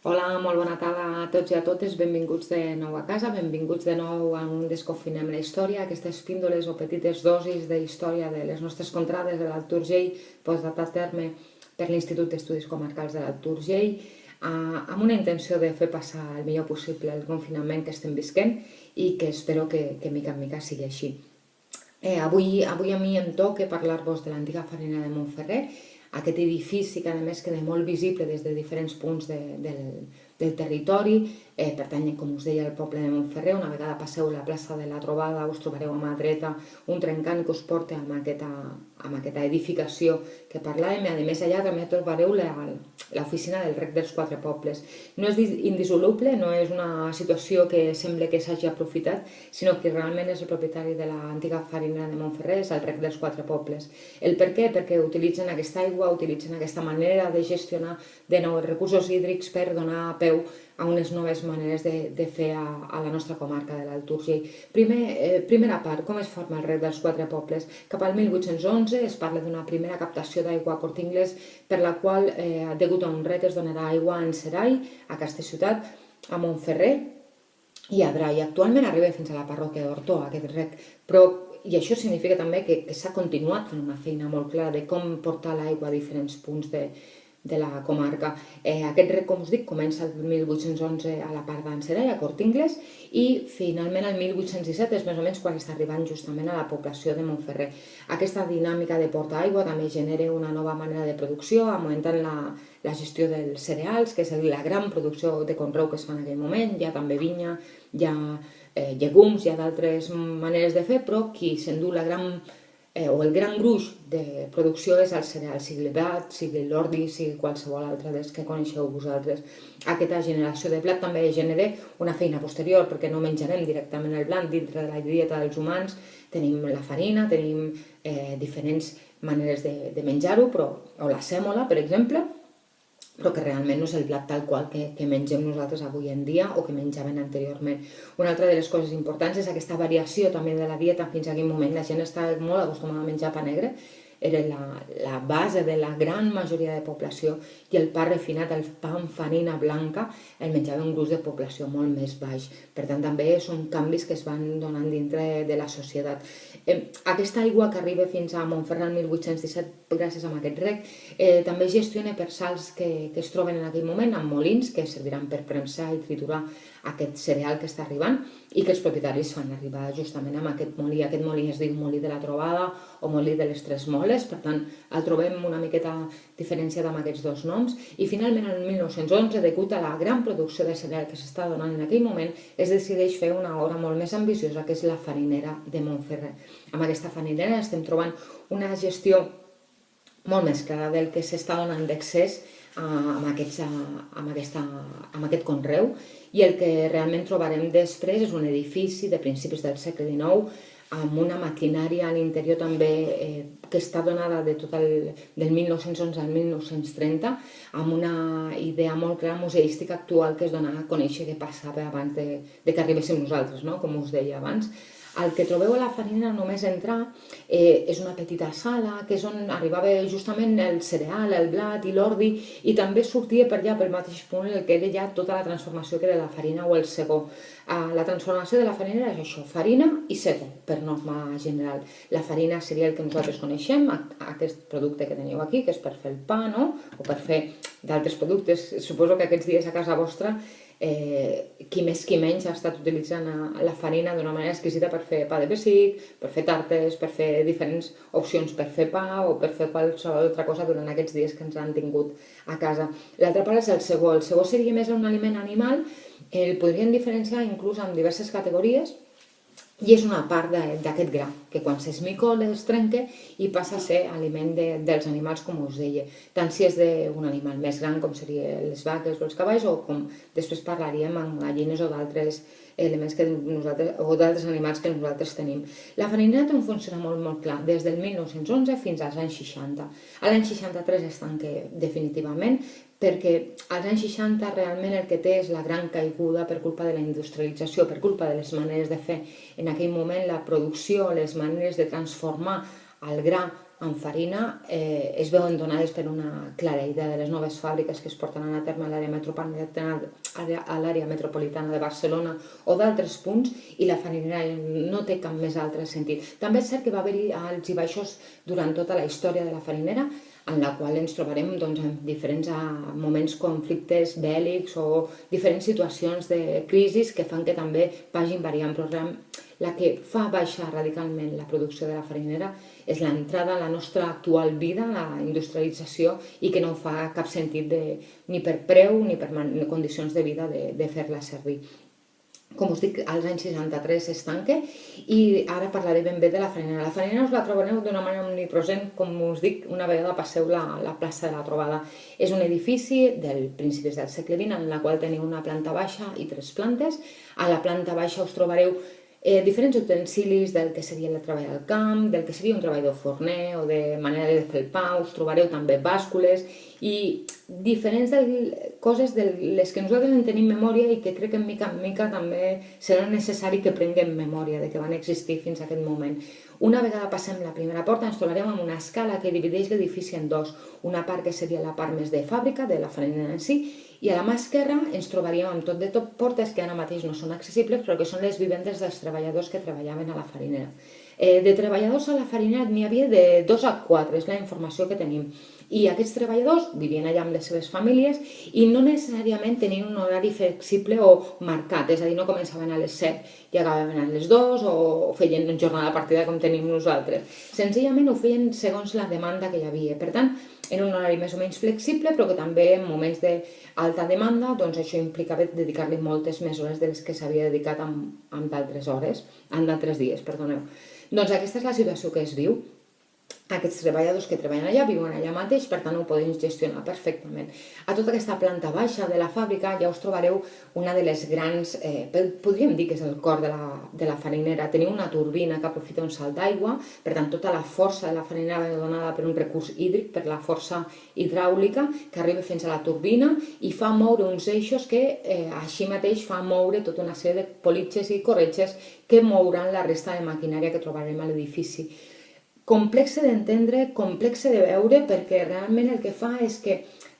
Hola, molt bona tarda a tots i a totes, benvinguts de nou a casa, benvinguts de nou a un Descofinem la història, aquestes píndoles o petites dosis de història de les nostres contrades de l'Alt Urgell, posat a terme per l'Institut d'Estudis Comarcals de l'Alt Urgell, amb una intenció de fer passar el millor possible el confinament que estem visquent i que espero que mica en mica sigui així. Avui a mi em toca parlar-vos de l'antiga farina de Montferrer, aquest edifici que a més queda molt visible des de diferents punts del territori, pertany, com us deia, al poble de Montferrer. Una vegada passeu a la plaça de la Trobada us trobareu a mà dreta un trencant que us porta amb aquesta edificació que parlàvem, i a més allà també trobareu l'oficina del Rec dels Quatre Pobles. No és indissoluble, no és una situació que sembla que s'hagi aprofitat, sinó que realment és el propietari de l'antiga farina de Montferrer, és el Rec dels Quatre Pobles. El per què? Perquè utilitzen aquesta aigua, utilitzen aquesta manera de gestionar de nou els recursos hídrics per donar peu a unes noves maneres de fer a la nostra comarca de l'Alt Urgell. Primera part, com es forma el Rec dels Quatre Pobles? Cap al 1811 es parla d'una primera captació d'aigua a Corts Inglés, per la qual, degut a un rec, es donarà aigua a Enserai, a Castellciutat, a Montferrer i a Brai. Actualment arriba fins a la parròquia d'Hortó, aquest rec, i això significa també que s'ha continuat fent una feina molt clara de com portar l'aigua a diferents punts de la comarca. Aquest rec, com us dic, comença el 1811 a la part d'Enserai, a Corts Inglés, i finalment el 1817 és més o menys quan està arribant justament a la població de Montferrer. Aquesta dinàmica de portar aigua també genera una nova manera de producció, augmentant la gestió dels cereals, que és la gran producció de conreu que es fa en aquell moment. Hi ha també vinya, hi ha llegums, hi ha d'altres maneres de fer, però qui s'endú el gran gruix de producció és el cereal, sigui el blat, sigui l'ordi, sigui qualsevol altre dels que coneixeu vosaltres. Aquesta generació de blat també genera una feina posterior, perquè no menjarem directament el blat dintre de la dieta dels humans. Tenim la farina, tenim diferents maneres de menjar-ho, o la sèmola, per exemple, però que realment no és el blat tal qual que mengem nosaltres avui en dia o que menjaven anteriorment. Una altra de les coses importants és aquesta variació també de la dieta. Fins a aquell moment la gent estava molt acostumada a menjar pa negre, era la base de la gran majoria de població, i el pa refinat, el pa amb farina blanca, el menjava un gruix de població molt més baix. Per tant, també són canvis que es van donant dintre de la societat. Aquesta aigua que arriba fins a Montferrer el 1817, gràcies a aquest rec, també gestiona per salts que es troben en aquell moment, amb molins que serviran per premsar i triturar aquest cereal que està arribant, i que els propietaris fan arribar justament amb aquest molí. Aquest molí es diu molí de la Trobada o molí de les Tres Moles, per tant el trobem una miqueta diferenciat amb aquests dos noms. I finalment el 1911, degut a la gran producció de cereal que s'està donant en aquell moment, es decideix fer una obra molt més ambiciosa, que és la farinera de Montferrer. Amb aquesta farinera estem trobant una gestió molt més clara del que s'està donant d'excés amb aquest conreu, i el que realment trobarem després és un edifici de principis del segle XIX amb una maquinària a l'interior també que està donada del 1911 al 1930, amb una idea molt clara museística actual que es dona a conèixer què passava abans de que arribéssim nosaltres, no? Com us deia abans. El que trobeu a la farinera, només entrar, és una petita sala, que és on arribava justament el cereal, el blat i l'ordi, i també sortia per allà, pel mateix punt, el que era ja tota la transformació que era la farina o el segó. La transformació de la farinera és això, farina i segó, per norma general. La farina seria el que nosaltres coneixem, aquest producte que teniu aquí, que és per fer el pa, no? O per fer d'altres productes. Suposo que aquests dies a casa vostra qui més qui menys ha estat utilitzant la farina d'una manera exquisita per fer pa de pessic, per fer tartes, per fer diferents opcions per fer pa o per fer qualsevol altra cosa durant aquests dies que ens han tingut a casa. L'altra part és el segó. El segó seria més un aliment animal, el podríem diferenciar inclús en diverses categories, i és una part d'aquest gra, que quan s'esmicola es trenca i passa a ser aliment dels animals, com us deia. Tant si és d'un animal més gran, com serien les vaques o els cavalls, o com després parlaríem amb gallines o d'altres elements o d'altres animals que nosaltres tenim. La farinera té un funcionament molt clar, des del 1911 fins als anys 60. A l'any 63 es tanca definitivament, perquè als anys 60 realment el que té és la gran caiguda per culpa de la industrialització, per culpa de les maneres de fer. En aquell moment la producció, les maneres de transformar el gra amb farina es veuen donades per una clara idea de les noves fàbriques que es portaran a terme a l'àrea metropolitana de Barcelona o d'altres punts, i la farinera no té cap més altre sentit. També és cert que va haver-hi alts i baixos durant tota la història de la farinera, en la qual ens trobarem en diferents moments, conflictes bèl·lics o diferents situacions de crisis que fan que també vagin variant, però la que fa baixar radicalment la producció de la farinera és l'entrada a la nostra actual vida, la industrialització, i que no fa cap sentit ni per preu ni per condicions de vida de fer-la servir. Com us dic, als anys 63 es tanca, i ara parlaré ben bé de la farinera. La farinera us la trobareu d'una manera omnipresent, com us dic, una vegada passeu la plaça de la Trobada. És un edifici del principis del segle XX, en la qual teniu una planta baixa i 3 plantes. A la planta baixa us trobareu diferents utensilis del que seria el treball al camp, del que seria un treballador forner o de manera de fer el pa. Us trobareu també bàscules i diferents coses de les que nosaltres en tenim memòria i que crec que mica en mica també serà necessari que prenguem memòria de que van existir fins a aquest moment. Una vegada passem la primera porta ens trobarem amb una escala que divideix l'edifici en dos, una part que seria la part més de fàbrica, de la farinera en si, i a la mà esquerra ens trobaríem amb tot de portes que ara mateix no són accessibles, però que són les vivendes dels treballadors que treballaven a la farinera. De treballadors a la farinera n'hi havia de 2 a 4, és la informació que tenim. I aquests treballadors vivien allà amb les seves famílies i no necessàriament tenien un horari flexible o marcat, és a dir, no començaven a les 7 i acabaven a les 2 o feien una jornada partida com tenim nosaltres. Senzillament ho feien segons la demanda que hi havia. Per tant, en un horari més o menys flexible, però que també en moments d'alta demanda, doncs això implicava dedicar-li moltes més hores de les que s'havia dedicat en d'altres dies. Doncs aquesta és la situació que es viu. Aquests treballadors que treballen allà viuen allà mateix, per tant ho podem gestionar perfectament. A tota aquesta planta baixa de la fàbrica ja us trobareu una de les grans, podríem dir que és el cor de la farinera. Teniu una turbina que aprofita un salt d'aigua, per tant tota la força de la farinera ve donada per un recurs hídric, per la força hidràulica que arriba fins a la turbina i fa moure uns eixos que així mateix fa moure tota una sèrie de politges i corretges que mouran la resta de maquinària que trobarem a l'edifici. Complexe d'entendre, complexe de veure, perquè realment el que fa és que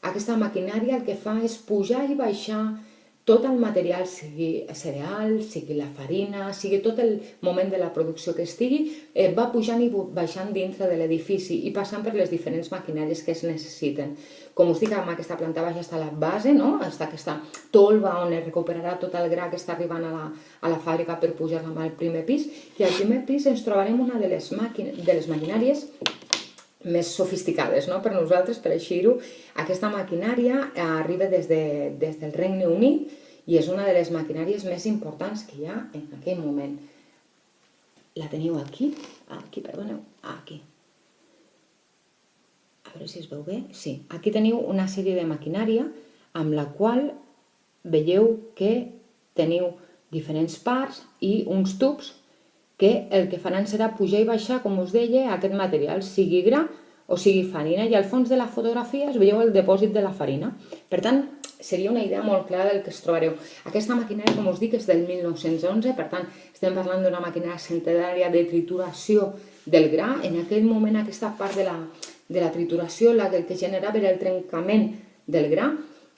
aquesta maquinària el que fa és pujar i baixar tot el material, sigui cereal, sigui la farina, sigui tot el moment de la producció que estigui, va pujant i baixant dintre de l'edifici i passant per les diferents maquinàries que es necessiten. Com us dic, amb aquesta planta baixa està la base, no? Està aquesta tolva on es recuperarà tot el gra que està arribant a la fàbrica per pujar-la al primer pis, i al primer pis ens trobarem una de les maquinàries més sofisticades, no? Per nosaltres, per així-ho. Aquesta maquinària arriba des del Regne Unit i és una de les maquinàries més importants que hi ha en aquell moment. La teniu aquí? Aquí. A veure si es veu bé. Sí, aquí teniu una sèrie de maquinària amb la qual veieu que teniu diferents parts i uns tubs que el que faran serà pujar i baixar, com us deia, aquest material, sigui gra o sigui farina, i al fons de la fotografia es veieu el depòsit de la farina. Per tant, seria una idea molt clara del que es trobareu. Aquesta maquinària, com us dic, és del 1911, per tant, estem parlant d'una maquinària centenària de trituració del gra. En aquell moment, aquesta part de la trituració, el que generava era el trencament del gra,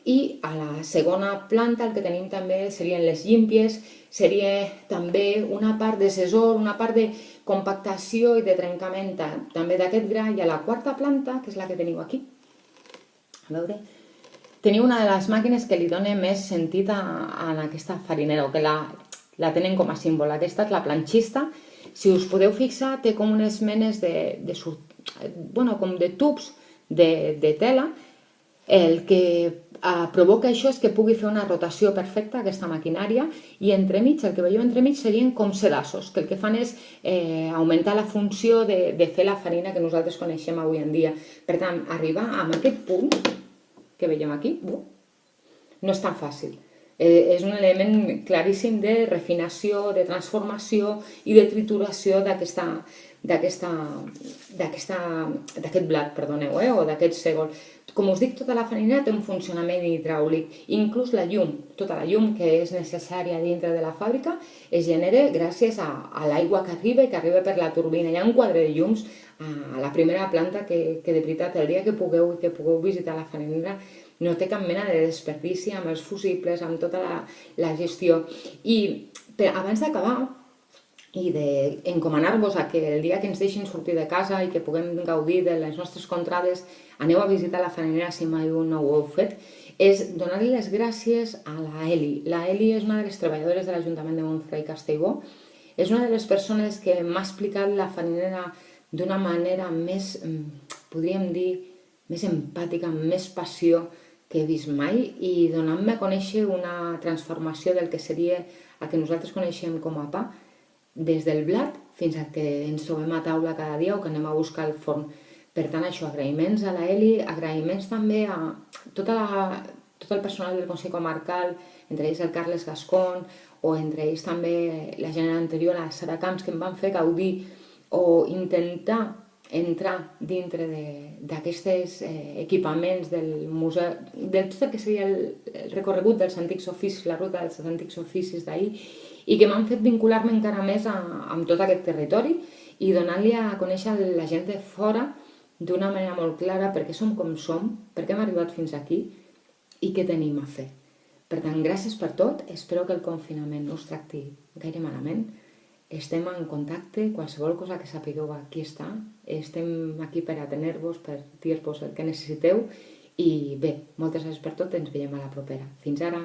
i a la segona planta el que tenim també serien les llímpies, seria també una part de sesor, una part de compactació i de trencament també d'aquest gra, i a la quarta planta, que és la que teniu aquí, a veure, teniu una de les màquines que li dona més sentit a aquesta farinera, o que la tenen com a símbol. Aquesta és la planxista. Si us podeu fixar, té com unes menes com de tubs de tela. El que provoca això és que pugui fer una rotació perfecta aquesta maquinària, i entremig, el que veieu entremig serien com sedassos, que el que fan és augmentar la funció de fer la farina que nosaltres coneixem avui en dia. Per tant, arribar a aquest punt que veiem aquí no és tan fàcil. És un element claríssim de refinació, de transformació i de trituració d'aquest blat, o d'aquest sègol. Com us dic, tota la farinera té un funcionament hidràulic. Inclús la llum, tota la llum que és necessària dintre de la fàbrica, es genera gràcies a l'aigua que arriba i que arriba per la turbina. Hi ha un quadre de llums a la primera planta, que de veritat el dia que pugueu visitar la farinera no té cap mena de desperdici amb els fusibles, amb tota la gestió. I abans d'acabar i d'encomanar-vos a que el dia que ens deixin sortir de casa i que puguem gaudir de les nostres contrades, aneu a visitar la farinera si mai no ho heu fet, és donar-li les gràcies a la Eli. La Eli és una de les treballadores de l'Ajuntament de Montfrey Castellbò. És una de les persones que m'ha explicat la farinera d'una manera més, podríem dir, més empàtica, amb més passió que he vist mai, i donant-me a conèixer una transformació del que seria el que nosaltres coneixem com a pa, des del blat fins al que ens trobem a taula cada dia o que anem a buscar al forn. Per tant, això, agraïments a la Eli, agraïments també a tot el personal del Consell Comarcal, entre ells el Carles Gascon, o entre ells també la gent anterior, la Sara Camps, que em van fer gaudir o intentar entrar dintre d'aquests equipaments del museu, de tot el que seria el recorregut dels antics oficis, la ruta dels antics oficis d'ahir, i que m'han fet vincular-me encara més amb tot aquest territori i donant-li a conèixer la gent de fora d'una manera molt clara per què som com som, per què hem arribat fins aquí i què tenim a fer. Per tant, gràcies per tot, espero que el confinament no us tracti gaire malament. Estem en contacte, qualsevol cosa que sapigueu aquí està, estem aquí per atendre-vos, per dir-vos el que necessiteu, i bé, moltes gràcies per tot, ens veiem a la propera. Fins ara!